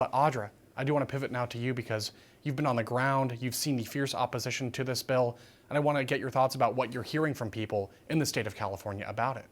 But Audra, I do want to pivot now to you because you've been on the ground, you've seen the fierce opposition to this bill, and I want to get your thoughts about what you're hearing from people in the state of California about it.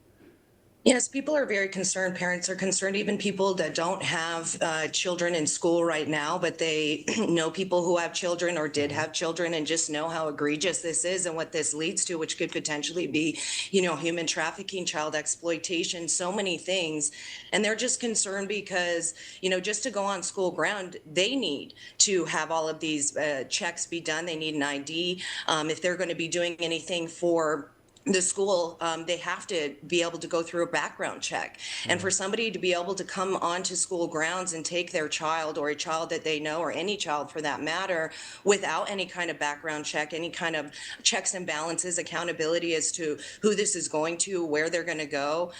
Yes, people are very concerned. Parents are concerned, even people that don't have children in school right now, but they know people who have children or did have children and just know how egregious this is and what this leads to, which could potentially be, human trafficking, child exploitation, so many things. And they're just concerned because, just to go on school ground, they need to have all of these checks be done. They need an ID. If they're going to be doing anything for the school, they have to be able to go through a background check. And for somebody to be able to come onto school grounds and take their child or a child that they know, or any child for that matter, without any kind of background check, any kind of checks and balances, accountability as to who this is going to, where they're going to go,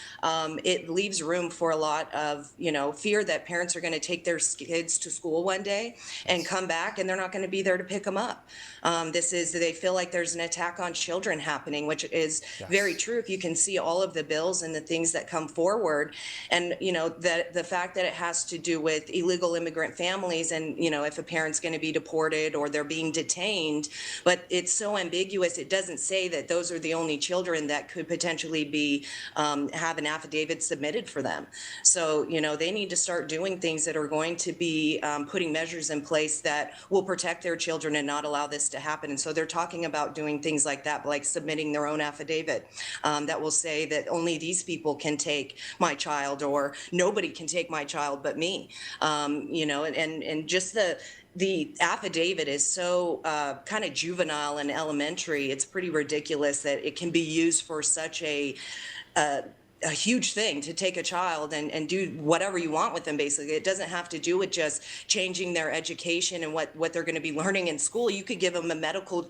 it leaves room for a lot of, fear that parents are going to take their kids to school one day and come back and they're not going to be there to pick them up. They feel like there's an attack on children happening, which is very true. If you can see all of the bills and the things that come forward, and that the fact that it has to do with illegal immigrant families, and if a parent's going to be deported or they're being detained, but it's so ambiguous. It doesn't say that those are the only children that could potentially be have an affidavit submitted for them. So they need to start doing things that are going to be putting measures in place that will protect their children and not allow this to happen. And so they're talking about doing things like that, like submitting their own affidavit that will say that only these people can take my child, or nobody can take my child but me. And just the affidavit is so kind of juvenile and elementary. It's pretty ridiculous that it can be used for such a huge thing, to take a child and do whatever you want with them. Basically, it doesn't have to do with just changing their education and what they're going to be learning in school. You could give them a medical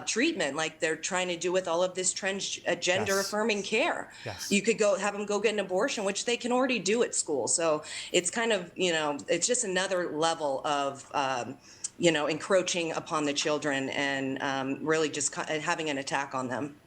treatment like they're trying to do with all of this gender affirming care. You could have them go get an abortion, which they can already do at school. So it's kind of, it's just another level of encroaching upon the children and really just having an attack on them.